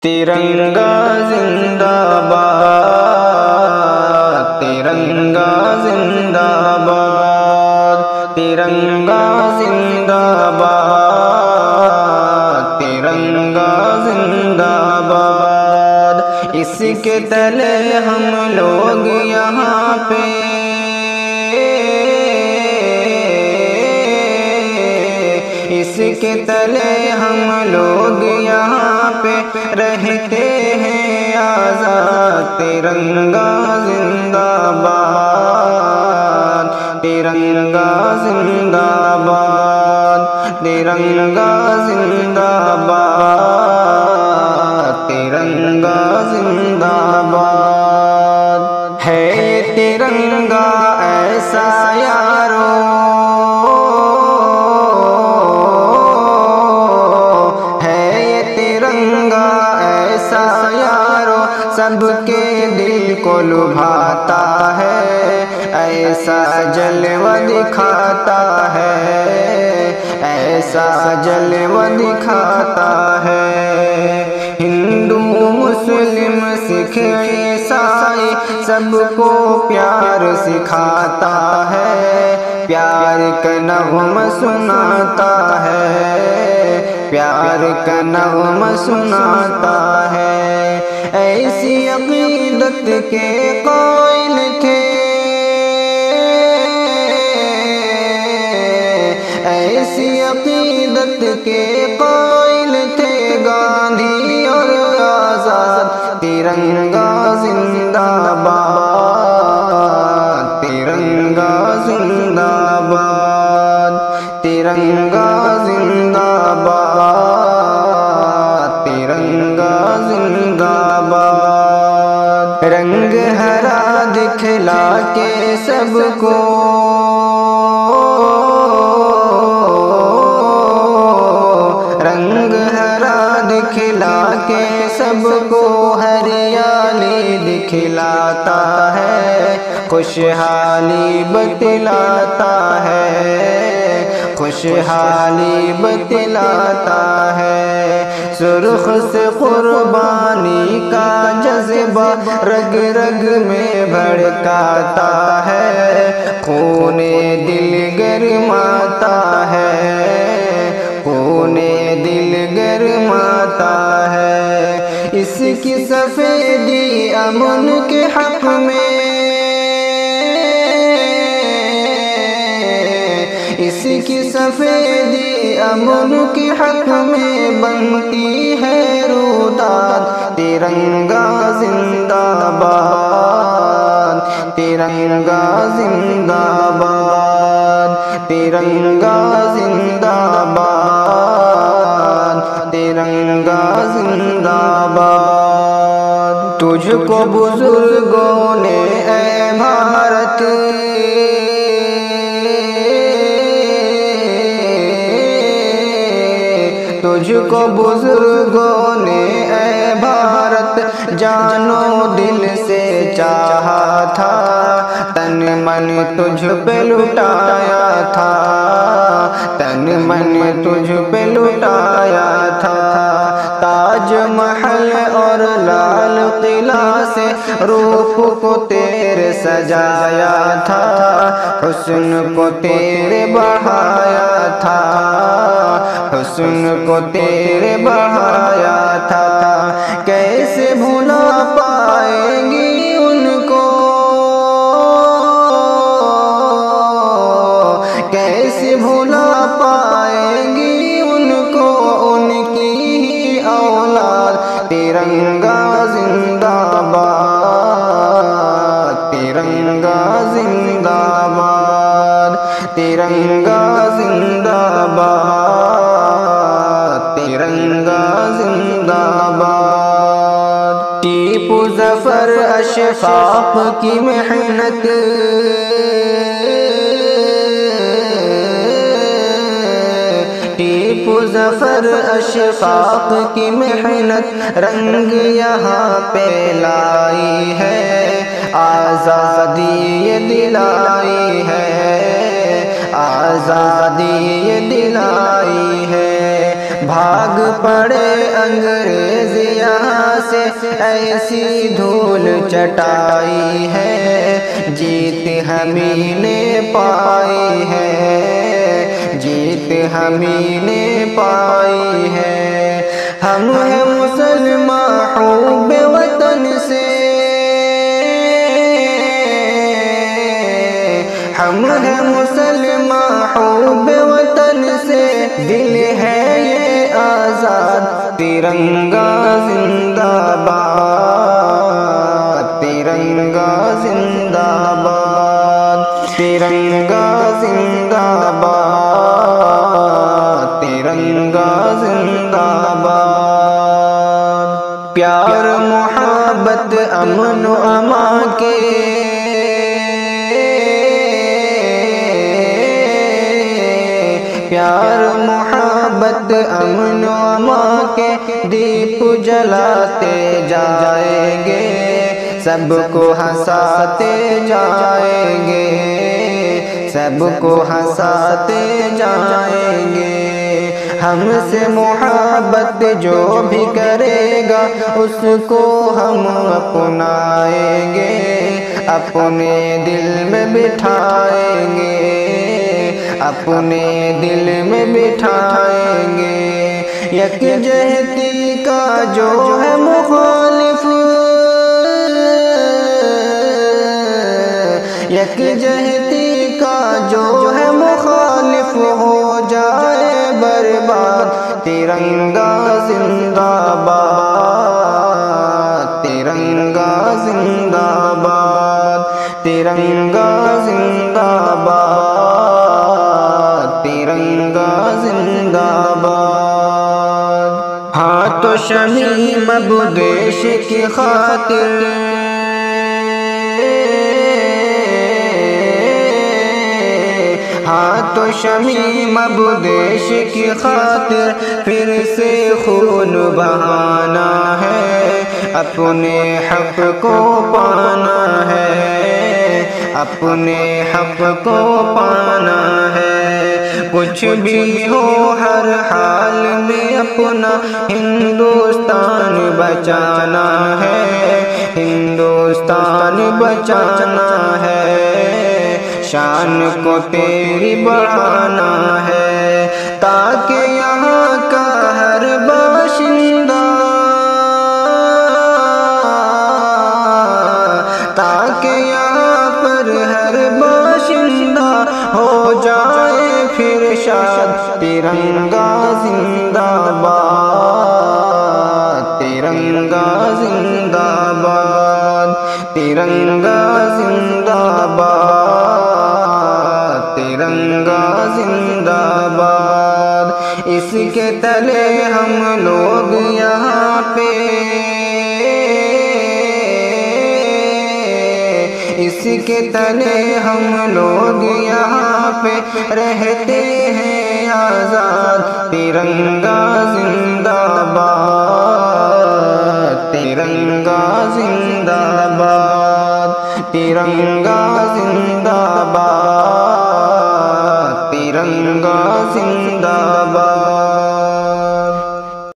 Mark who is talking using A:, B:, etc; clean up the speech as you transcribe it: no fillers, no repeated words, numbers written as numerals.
A: ترنگا زندہ باد، ترنگا زندہ باد، ترنگا زندہ باد، ترنگا زندہ باد۔ اس کے تلے ہم لوگ یہاں پہ اس کے تلے ہم لوگ یہاں پہ رہتے ہیں آزاد۔ ترنگا زندہ باد، ترنگا زندہ باد، ترنگا زندہ باد، ترنگا زندہ باد۔ ہے یہ ترنگا ایسا یارو، سب کے دل کو لبھاتا ہے، ایسا جلوہ دکھاتا ہے، ایسا جلوہ دکھاتا ہے۔ ہندو مسلم سکھ عیسائی سب کو پیار سکھاتا ہے، پیار کا نغمہ سناتا ہے، پیار کا نغمہ سناتا ہے۔ ایسی عقیدت کے قائل تھے، ایسی عقیدت کے قائل تھے گاندھی اور آزاد۔ ترنگا زندہ باد، ترنگا زندہ باد، ترنگا زندہ باد، ترنگا زندہ باد۔ رنگ ہرا دکھلا کے سب کو، رنگ ہرا دکھلا کے سب کو ہریالی دکھلاتا ہے، خوشحالی بتلاتا ہے، خوشحالی بتلاتا ہے۔ سرخ سے قربانی کا جذبہ رگ رگ میں بھڑکاتا ہے، خون دل گرماتا ہے، خون دل گرماتا ہے۔ اس کی سفیدی امن کے حق میں، اس کی سفیدی امن کے حق میں بنتی ہے روداد۔ ترنگا زندہ باد، ترنگا زندہ باد، ترنگا زندہ باد، ترنگا زندہ باد۔ تجھ کو بزرگوں نے اے بھارت، تجھ کو بزرگوں نے اے بھارت جانو دل سے چاہا تھا، تن من تجھ پہ لٹایا تھا، تن من تجھ پہ لٹایا تھا۔ تاج محل اور لال قلعہ سے روپ کو تیرے سجایا تھا، حسن کو تیرے بڑھایا تھا، حسن کو تیرے بڑھایا تھا۔ کیسے بھلا پائیں گی ان کو، کیسے بھلا پائیں گی ان کو ان کی ہی اولاد۔ ترنگا زندہ باد، ترنگا زندہ باد، ترنگا زندہ باد، ترنگا زندہ باد۔ ٹیپو ظفر اشفاق کی محنت، ٹیپو ظفر اشفاق کی محنت رنگ یہاں پہ لائی ہے، آزادی یہ دلائی ہے، آزادی یہ دلائی ہے۔ بھاگ پڑے انگریز یہاں سے ایسی دھول چٹائی ہے، جیت ہمیں نے پائی ہے، جیت ہمیں نے پائی ہے۔ ہم ہیں مسلمان حب وطن سے، ہم ہیں مسلمان حب وطن سے، دل ہے یہ آزاد، ترنگا زندہ باد، ترنگا زندہ باد، ترنگا زندہ باد، ترنگا زندہ باد۔ پیار محبت امن و امان کے، پیار محبت امن و امان کے دیپ جلاتے جائیں گے، سب کو ہنساتے جائیں گے، سب کو ہنساتے جائیں گے۔ ہم سے محبت جو بھی کرے گا اس کو ہم اپنائیں گے، اپنے دل میں بٹھائیں گے، اپنے دل میں بٹھائیں گے۔ یکجہتی کا جو ہے مخالف، یکجہتی کا جو ہے مخالف ہو جائے برباد، ترنگا زندہ باد، ترنگا زندہ باد، ترنگا زندہ باد، ترنگا زندہ باد۔ ہاں تو شمیم ابو دیش کی خاطر، ہاں تو شمیم ابو دیش کی خاطر پھر سے خون بہانا ہے، اپنے حق کو پانا ہے، اپنے حق کو پانا ہے۔ کچھ بھی ہو ہر حال میں اپنا ہندوستان بچانا ہے، ہندوستان بچانا ہے، شان کو تیری بڑھانا ہے، تاکہ یہاں کا ہر باشندہ، تاکہ یہاں پر ہر باشندہ ہو جائے پھر شاد، ترنگا زندہ باد، ترنگا زندہ باد، ترنگا زندہ باد، ترنگا زندہ باد۔ اس کے تلے ہم لوگ یہاں پہ، اس کے تلے ہم لوگ یہاں پہ رہتے ہیں آزاد، ترنگا زندہ باد، ترنگا زندہ باد، ترنگا زندہ باد، ترنگا زندہ باد۔